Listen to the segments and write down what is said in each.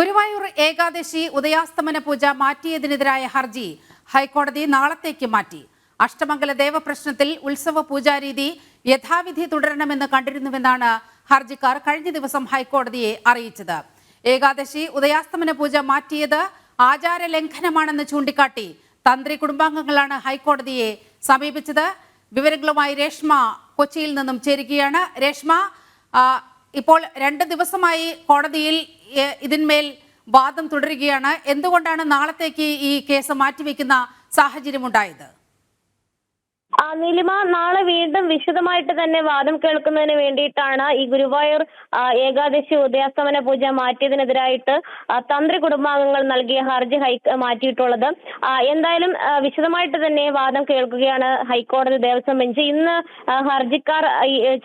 ഗുരുവായൂർ ഏകാദശി ഉദയാസ്തമന പൂജ മാറ്റിയതിനെതിരായ ഹർജി ഹൈക്കോടതി നാളത്തേക്ക് മാറ്റി. അഷ്ടമംഗല ദേവപ്രശ്നത്തിൽ ഉത്സവ പൂജാരീതി യഥാവിധി തുടരണമെന്ന് കണ്ടിരുന്നുവെന്നാണ് ഹർജിക്കാർ കഴിഞ്ഞ ദിവസം ഹൈക്കോടതിയെ അറിയിച്ചത്. ഏകാദശി ഉദയാസ്തമന പൂജ മാറ്റിയത് ആചാര ലംഘനമാണെന്ന് ചൂണ്ടിക്കാട്ടി തന്ത്രി കുടുംബാംഗങ്ങളാണ് ഹൈക്കോടതിയെ സമീപിച്ചത്. വിവരങ്ങളുമായി രേഷ്മ കൊച്ചിയിൽ നിന്നും ചേരുകയാണ്. രേഷ്മ, ഇപ്പോൾ 2 ദിവസമായി കോടതിയിൽ ഇതിന്മേൽ വാദം തുടരുകയാണ്. എന്തുകൊണ്ടാണ് നാളത്തേക്ക് ഈ കേസ് മാറ്റിവെക്കുന്ന സാഹചര്യമുണ്ടായത്? നീലിമ, നാളെ വീണ്ടും വിശദമായിട്ട് തന്നെ വാദം കേൾക്കുന്നതിന് വേണ്ടിയിട്ടാണ് ഈ ഗുരുവായൂർ ഏകാദശി ഉദയാസ്തമന പൂജ മാറ്റിയതിനെതിരായിട്ട് തന്ത്രി കുടുംബാംഗങ്ങൾ നൽകിയ ഹർജി മാറ്റിയിട്ടുള്ളത്. എന്തായാലും വിശദമായിട്ട് തന്നെ വാദം കേൾക്കുകയാണ് ഹൈക്കോടതി ദേവസ്വം ബെഞ്ച്. ഇന്ന് ഹർജിക്കാർ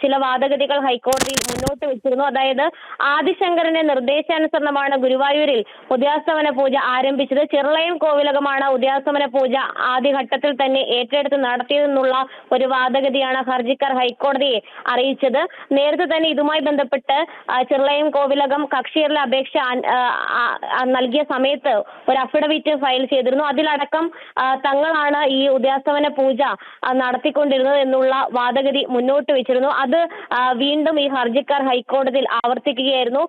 ചില വാദഗതികൾ ഹൈക്കോടതിയിൽ മുന്നോട്ട് വെച്ചിരുന്നു. അതായത് ആദിശങ്കരന്റെ നിർദ്ദേശാനുസരണമാണ് ഗുരുവായൂരിൽ ഉദയാസ്തമന പൂജ ആരംഭിച്ചത്. ചെറുളയം കോവിലകമാണ് ഉദയാസ്തമന പൂജ ആദ്യഘട്ടത്തിൽ തന്നെ ഏറ്റെടുത്ത് നടത്തിയതെന്നുള്ള ഒരു വാദഗതിയാണ് ഹർജിക്കാർ ഹൈക്കോടതിയെ അറിയിച്ചത്. നേരത്തെ തന്നെ ഇതുമായി ബന്ധപ്പെട്ട് ചെറുളയം കോവിലകം കക്ഷികളുടെ അപേക്ഷ നൽകിയ സമയത്ത് ഒരു അഫിഡവിറ്റ് ഫയൽ ചെയ്തിരുന്നു. അതിലടക്കം തങ്ങളാണ് ഈ ഉദയാസ്തമന പൂജ നടത്തിക്കൊണ്ടിരുന്നത് എന്നുള്ള വാദഗതി മുന്നോട്ട് വെച്ചിരുന്നു. അത് വീണ്ടും ഈ ഹർജിക്കാർ ഹൈക്കോടതിയിൽ ആവർത്തിക്കുകയായിരുന്നു.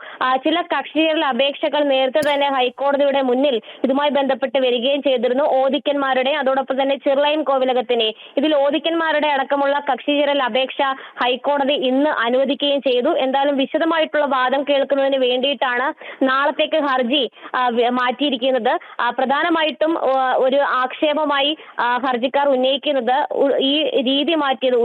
ചില കക്ഷികളുടെ അപേക്ഷകൾ നേരത്തെ തന്നെ ഹൈക്കോടതിയുടെ മുന്നിൽ ഇതുമായി ബന്ധപ്പെട്ട് വരികയും ചെയ്തിരുന്നു. ഓദിക്കന്മാരുടെ, അതോടൊപ്പം തന്നെ ചെറുളയം കോവിലകത്തിനെ, ഇതിൽ ഓദിക്കന്മാരുടെ അടക്കമുള്ള കക്ഷി ചേരൽ അപേക്ഷ ഹൈക്കോടതി ഇന്ന് അനുവദിക്കുകയും ചെയ്തു. എന്തായാലും വിശദമായിട്ടുള്ള വാദം കേൾക്കുന്നതിന് വേണ്ടിയിട്ടാണ് നാളത്തേക്ക് ഹർജി മാറ്റിയിരിക്കുന്നത്. പ്രധാനമായിട്ടും ഒരു ആക്ഷേപമായി ഹർജിക്കാർ ഉന്നയിക്കുന്നത് ഈ രീതി മാറ്റിയത്,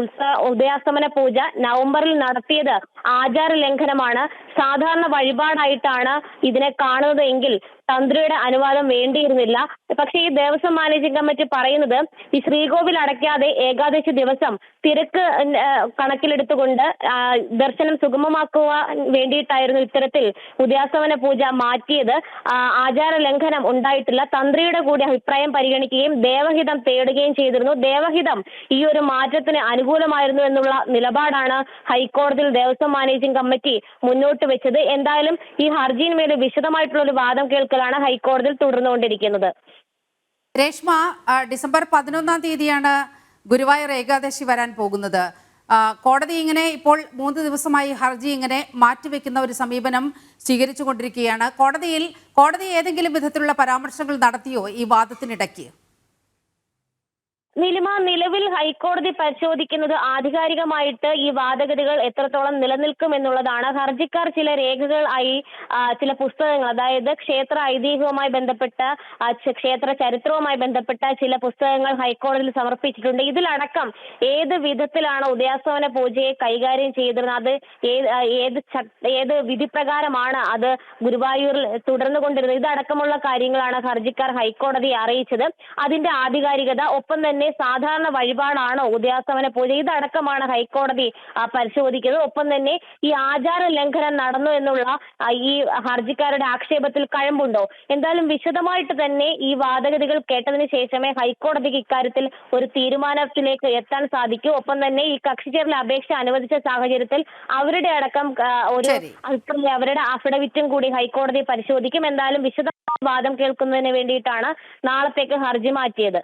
ഉദയാസ്തമന പൂജ നവംബറിൽ നടത്തിയത് ആചാര ലംഘനമാണ്. സാധാരണ വഴിപാടായിട്ടാണ് ഇതിനെ കാണുന്നത് എങ്കിൽ തന്ത്രിയുടെ അനുവാദം വേണ്ടിയിരുന്നില്ല. പക്ഷേ ഈ ദേവസ്വം മാനേജിംഗ് കമ്മിറ്റി പറയുന്നത് ഈ ശ്രീകോവിൽ അടയ്ക്കാതെ ഏകാദശി ദിവസം തിരക്ക് കണക്കിലെടുത്തുകൊണ്ട് ദർശനം സുഗമമാക്കുവാൻ വേണ്ടിയിട്ടായിരുന്നു ഇത്തരത്തിൽ ഉദയാസ്തമന പൂജ മാറ്റിയത്. ആചാര ലംഘനം ഉണ്ടായിട്ടില്ല. തന്ത്രിയുടെ കൂടി അഭിപ്രായം പരിഗണിക്കുകയും ദേവഹിതം തേടുകയും ചെയ്തിരുന്നു. ദേവഹിതം ഈ ഒരു മാറ്റത്തിന് അനുകൂലമായിരുന്നു എന്നുള്ള നിലപാടാണ് ഹൈക്കോടതിയിൽ ദേവസ്വം മാനേജിംഗ് കമ്മിറ്റി മുന്നോട്ട് വെച്ചത്. എന്തായാലും ഈ ഹർജിയിന്മേൽ വിശദമായിട്ടുള്ള ഒരു വാദം കേൾക്കലാണ് ഹൈക്കോടതിയിൽ തുടർന്നുകൊണ്ടിരിക്കുന്നത്. രേഷ്മ, ഡിസംബർ 11-ാം തീയതിയാണ് ഗുരുവായൂർ ഏകാദശി വരാൻ പോകുന്നത്. കോടതി ഇങ്ങനെ ഇപ്പോൾ 3 ദിവസമായി ഹർജി ഇങ്ങനെ മാറ്റിവെക്കുന്ന ഒരു സമീപനം സ്വീകരിച്ചുകൊണ്ടിരിക്കുകയാണ്. കോടതി ഏതെങ്കിലും വിധത്തിലുള്ള പരാമർശങ്ങൾ നടത്തിയോ ഈ വാദത്തിനിടയ്ക്ക്? നീലിമ, നിലവിൽ ഹൈക്കോടതി പരിശോധിക്കുന്നത് ആധികാരികമായിട്ട് ഈ വാദഗതികൾ എത്രത്തോളം നിലനിൽക്കും എന്നുള്ളതാണ്. ഹർജിക്കാർ ചില രേഖകളായി ചില പുസ്തകങ്ങൾ, അതായത് ക്ഷേത്ര ഐതിഹ്യവുമായി ബന്ധപ്പെട്ട, ക്ഷേത്ര ചരിത്രവുമായി ബന്ധപ്പെട്ട ചില പുസ്തകങ്ങൾ ഹൈക്കോടതിയിൽ സമർപ്പിച്ചിട്ടുണ്ട്. ഇതിലടക്കം ഏത് വിധത്തിലാണ് ഉദയാസ്തമന പൂജയെ കൈകാര്യം ചെയ്തിരുന്നത്, ഏത് വിധിപ്രകാരമാണ് അത് ഗുരുവായൂരിൽ തുടർന്നുകൊണ്ടിരുന്നത്, ഇതടക്കമുള്ള കാര്യങ്ങളാണ് ഹർജിക്കാർ ഹൈക്കോടതിയെ അറിയിച്ചത്. അതിന്റെ ആധികാരികത, ഒപ്പം തന്നെ സാധാരണ വഴിപാടാണോ ഉദയാസ്തമന പൂജ, ഇതടക്കമാണ് ഹൈക്കോടതി പരിശോധിക്കുന്നത്. ഒപ്പം തന്നെ ഈ ആചാര ലംഘനം നടന്നു എന്നുള്ള ഈ ഹർജിക്കാരുടെ ആക്ഷേപത്തിൽ കഴമ്പുണ്ടോ? എന്തായാലും വിശദമായിട്ട് തന്നെ ഈ വാദഗതികൾ കേട്ടതിന് ശേഷമേ ഹൈക്കോടതിക്ക് ഇക്കാര്യത്തിൽ ഒരു തീരുമാനത്തിലേക്ക് എത്താൻ സാധിക്കൂ. ഒപ്പം തന്നെ ഈ കക്ഷി ചേരൽ അപേക്ഷ അനുവദിച്ച സാഹചര്യത്തിൽ അവരുടെ അടക്കം ഒരു അഭിപ്രായം, അവരുടെ അഫിഡവിറ്റും കൂടി ഹൈക്കോടതി പരിശോധിക്കും. എന്തായാലും വിശദമായ വാദം കേൾക്കുന്നതിന് വേണ്ടിയിട്ടാണ് നാളത്തേക്ക് ഹർജി മാറ്റിയത്.